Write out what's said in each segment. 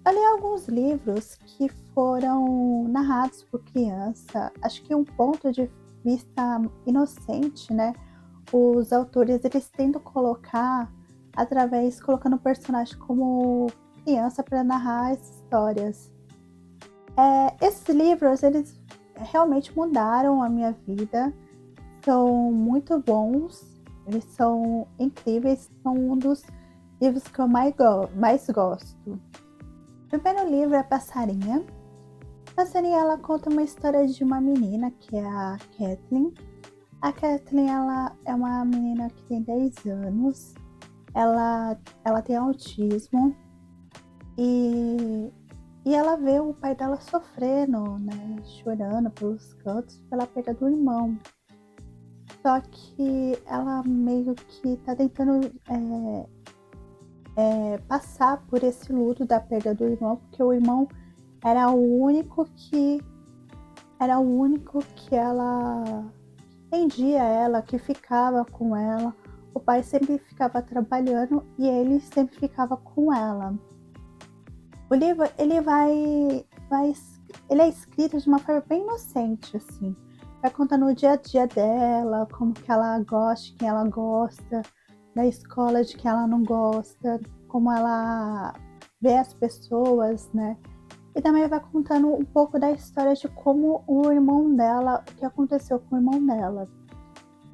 Eu li alguns livros que foram narrados por criança, acho que um ponto de vista inocente, né, os autores eles tentam colocar colocando o personagem como criança para narrar as histórias. Esses livros eles realmente mudaram a minha vida, são muito bons, eles são incríveis, são um dos livros que eu mais gosto. O primeiro livro é Passarinha. Passarinha, ela conta uma história de uma menina que é a Kathleen. A Kathleen, ela é uma menina que tem 10 anos. Ela tem autismo e ela vê o pai dela sofrendo, né, chorando pelos cantos pela perda do irmão. Só que ela meio que tá tentando passar por esse luto da perda do irmão, porque o irmão era o único que ela entendia ela, que ficava com ela. O pai sempre ficava trabalhando e ele sempre ficava com ela. O livro ele é escrito de uma forma bem inocente, assim. Vai contando o dia a dia dela, como que ela gosta, de quem ela gosta, da escola de quem ela não gosta, como ela vê as pessoas, né? E também vai contando um pouco da história de como o irmão dela, o que aconteceu com o irmão dela.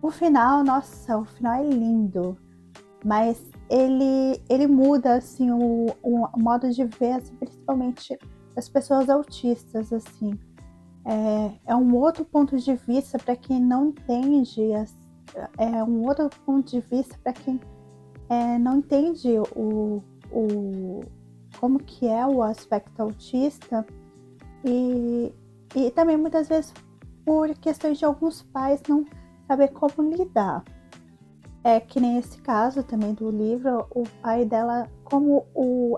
O final, nossa, o final é lindo, mas ele muda assim o modo de ver, assim, principalmente das pessoas autistas, assim. É um outro ponto de vista para quem não entende, é um outro ponto de vista para quem não entende como que é o aspecto autista e, e também muitas vezes por questões de alguns pais não saber como lidar. É que nem esse caso também do livro, o pai dela, como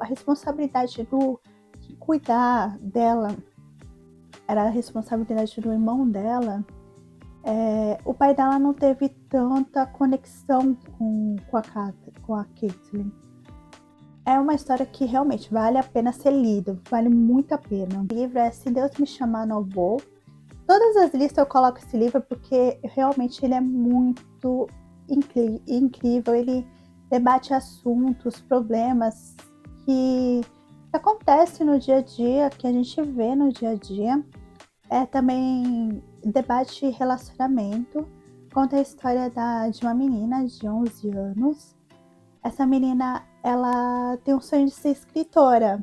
a responsabilidade de cuidar dela era a responsabilidade do irmão dela, o pai dela não teve tanta conexão com a Caitlyn. É uma história que realmente vale a pena ser lido, vale muito a pena. O livro é Se Deus Me Chamar Não Vou. Todas as listas eu coloco esse livro porque realmente ele é muito incrível, ele debate assuntos, problemas que acontecem no dia a dia, que a gente vê no dia a dia. Também debate relacionamento, conta a história de uma menina de 11 anos. Essa menina, ela tem um sonho de ser escritora.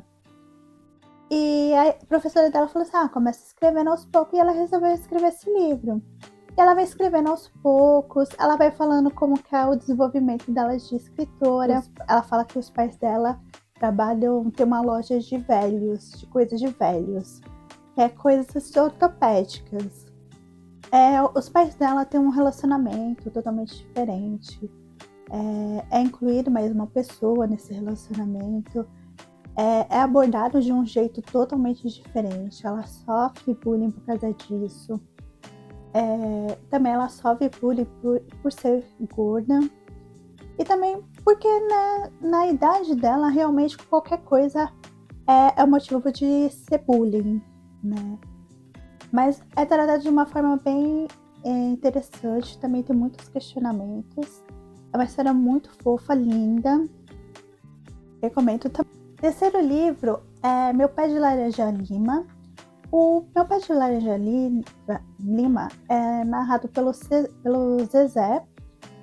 E a professora dela falou assim, começa escrevendo aos poucos, e ela resolveu escrever esse livro. E ela vai escrevendo aos poucos, ela vai falando como que é o desenvolvimento dela de escritora. Ela fala que os pais dela tem uma loja de velhos, de coisas de velhos. Coisas ortopédicas. Os pais dela têm um relacionamento totalmente diferente. É incluído mais uma pessoa nesse relacionamento. É abordado de um jeito totalmente diferente. Ela sofre bullying por causa disso. Também ela sofre bullying por ser gorda. E também porque, né, na idade dela, realmente qualquer coisa é motivo de ser bullying, né? Mas é tratado de uma forma bem interessante. Também tem muitos questionamentos. É uma história muito fofa, linda. Recomendo também. O terceiro livro é Meu Pé de Laranja Lima. O Meu Pé de Laranja Lima é narrado pelo Zezé.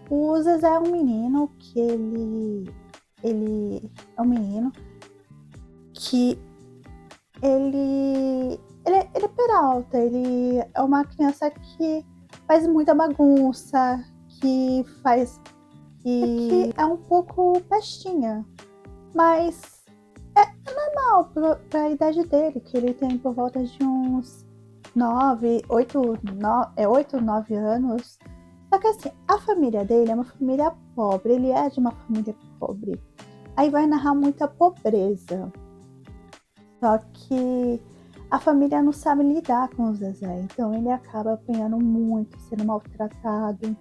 O Zezé é um menino que ele é um menino que ele é peralta, ele é uma criança que faz muita bagunça, que é um pouco pestinha, mas é normal para a idade dele, que ele tem por volta de uns 8, 9 anos. Só que assim, a família dele é uma família pobre, ele é de uma família pobre. Aí vai narrar muita pobreza. Só que a família não sabe lidar com o Zezé, então ele acaba apanhando muito, sendo maltratado.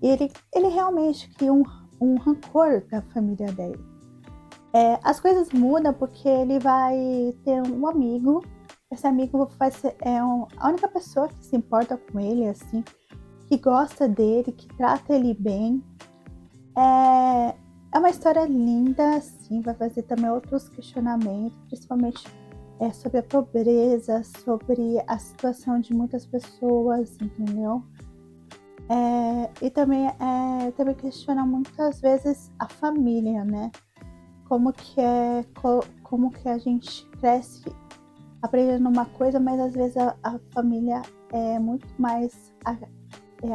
E ele realmente cria um rancor da família dele. As coisas mudam porque ele vai ter um amigo. Esse amigo vai ser a única pessoa que se importa com ele, assim, que gosta dele, que trata ele bem. É uma história linda, assim, vai fazer também outros questionamentos, principalmente sobre a pobreza, sobre a situação de muitas pessoas, entendeu? E também questiona muitas vezes a família, né? Como que a gente cresce aprendendo uma coisa, mas às vezes a família é muito mais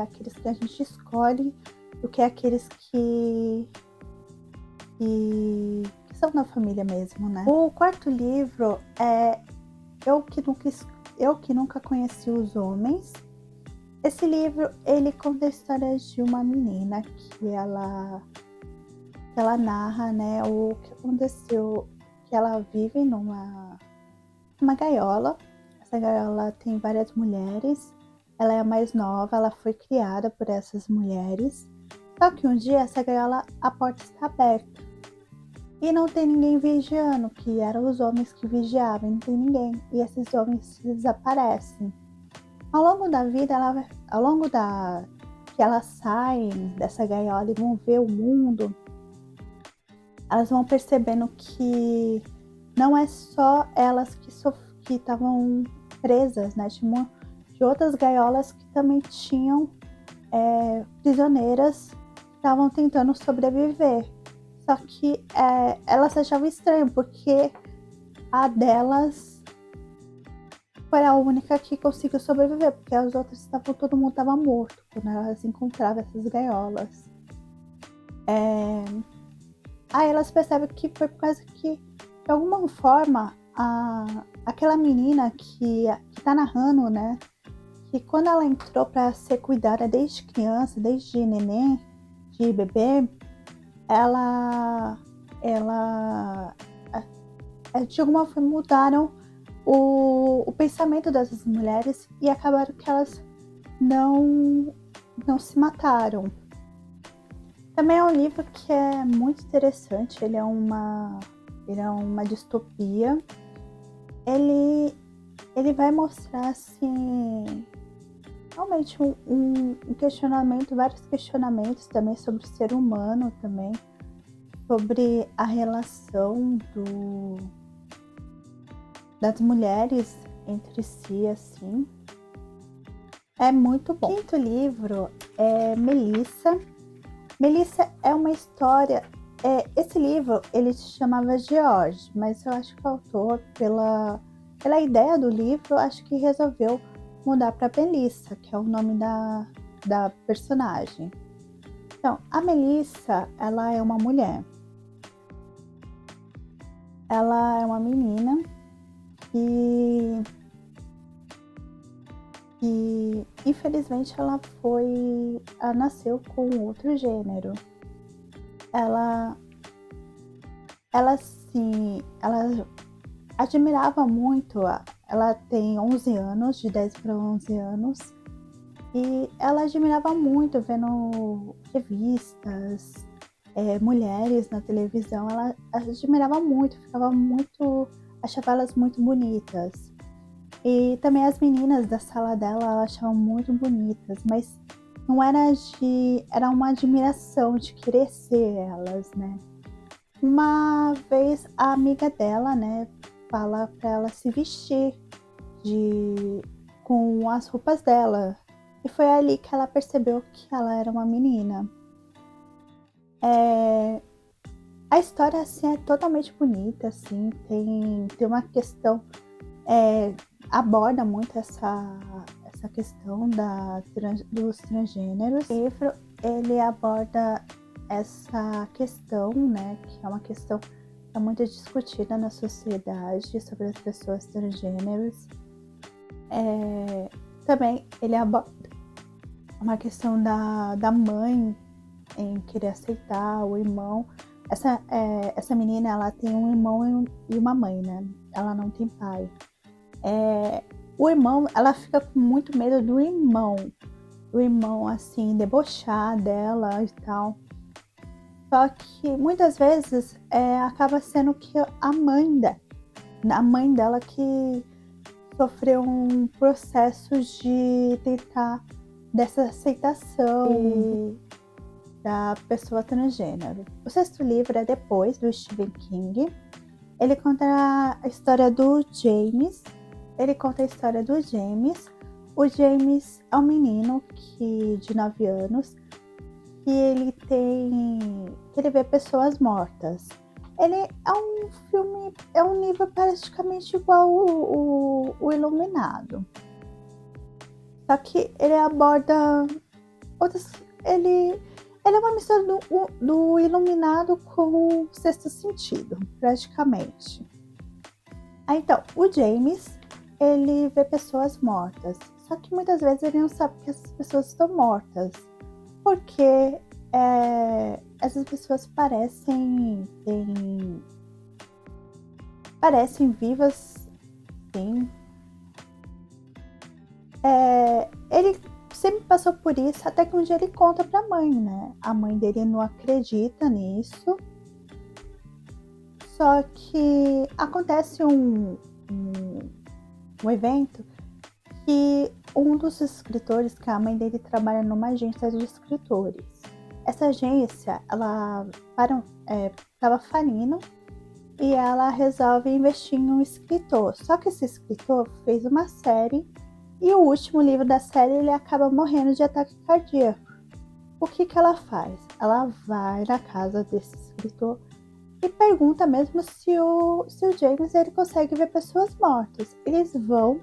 aqueles que a gente escolhe do que aqueles que são da família mesmo, né? O quarto livro é Eu que Nunca Conheci os Homens. Esse livro, ele conta a história de uma menina que ela narra, né, o que aconteceu, que ela vive numa gaiola. Essa gaiola tem várias mulheres, ela é a mais nova, ela foi criada por essas mulheres. Só que um dia essa gaiola, a porta está aberta e não tem ninguém vigiando, que eram os homens que vigiavam, não tem ninguém, e esses homens desaparecem. Ao longo da vida, que elas saem dessa gaiola e vão ver o mundo, elas vão percebendo que não é só elas que estavam presas, né? Tinha de outras gaiolas que também tinham prisioneiras que estavam tentando sobreviver. Só que elas achavam estranho, porque a delas foi a única que conseguiu sobreviver, porque as outras todo mundo estava morto quando elas encontravam essas gaiolas. Aí elas percebem que foi por causa que, de alguma forma, aquela menina que tá narrando, né, que quando ela entrou para ser cuidada desde criança, desde neném, de bebê, ela de alguma forma mudaram o pensamento dessas mulheres e acabaram que elas não se mataram. Também é um livro que é muito interessante, ele é uma distopia. Ele vai mostrar, assim, realmente um questionamento, vários questionamentos também sobre o ser humano também, sobre a relação das mulheres entre si, assim. É muito bom. O quinto livro é Melissa. Melissa é uma história. Esse livro ele se chamava George, mas eu acho que o autor, pela ideia do livro, acho que resolveu mudar para Melissa, que é o nome da personagem. Então, a Melissa, ela é uma mulher. Ela é uma menina e infelizmente ela nasceu com outro gênero. Ela admirava muito, ela tem 11 anos, de 10 para 11 anos, e ela admirava muito vendo revistas, mulheres na televisão, ela admirava muito, achava elas muito bonitas. E também as meninas da sala dela, ela achava muito bonitas, mas não era uma admiração de querer ser elas, né? Uma vez a amiga dela, né, fala para ela se vestir com as roupas dela. E foi ali que ela percebeu que ela era uma menina. A história, assim, é totalmente bonita, assim, tem uma questão, aborda muito essa questão dos transgêneros. O livro, ele aborda essa questão, né, que é uma questão que é muito discutida na sociedade sobre as pessoas transgêneros. Também ele aborda uma questão da mãe em querer aceitar o irmão. Essa menina, ela tem um irmão e uma mãe, né? Ela não tem pai. O irmão, ela fica com muito medo do irmão, assim, debochar dela e tal. Só que muitas vezes acaba sendo que a mãe dela que sofreu um processo de tentar dessa aceitação da pessoa transgênero. O sexto livro é depois do Stephen King. Ele conta a história do James. O James é um menino de 9 anos que ele vê pessoas mortas. Ele é um filme, é um nível praticamente igual o Iluminado. Só que ele aborda outras. Ele é uma mistura do Iluminado com o Sexto Sentido, praticamente. Então, o James, ele vê pessoas mortas. Só que muitas vezes ele não sabe que essas pessoas estão mortas. Porque essas pessoas parecem vivas, sim. Ele sempre passou por isso, até que um dia ele conta pra mãe, né? A mãe dele não acredita nisso. Só que acontece um evento que um dos escritores, que a mãe dele trabalha numa agência de escritores. Essa agência, ela estava falindo e ela resolve investir em um escritor. Só que esse escritor fez uma série e o último livro da série ele acaba morrendo de ataque cardíaco. O que ela faz? Ela vai na casa desse escritor e pergunta mesmo se o James ele consegue ver pessoas mortas. Eles vão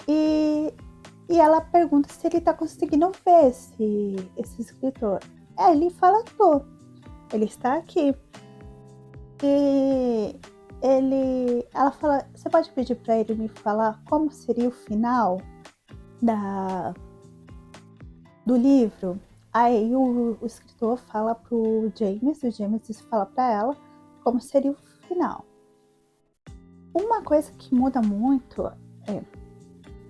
e ela pergunta se ele está conseguindo ver esse escritor. Ele fala, tô. Ele está aqui. E ela fala, você pode pedir para ele me falar como seria o final do livro? Aí o escritor fala pro James, o James fala para ela como seria o final. Uma coisa que muda muito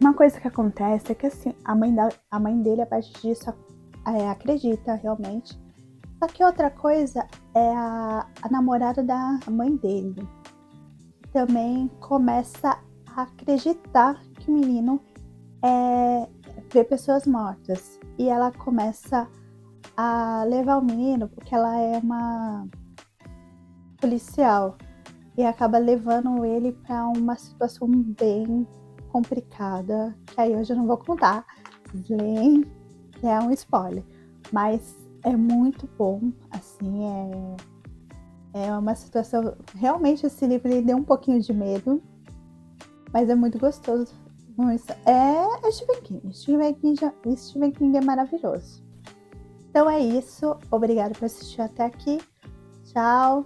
uma coisa que acontece é que assim, a mãe dele, a partir disso, acredita realmente. Só que outra coisa é a namorada da mãe dele. Também começa a acreditar que o menino vê pessoas mortas. E ela começa a levar o menino, porque ela é uma policial. E acaba levando ele para uma situação bem complicada, que aí hoje eu não vou contar, é um spoiler, mas é muito bom, assim, é uma situação, realmente esse livro ele deu um pouquinho de medo, mas é muito gostoso. É Stephen King é maravilhoso. Então é isso, obrigada por assistir até aqui, tchau!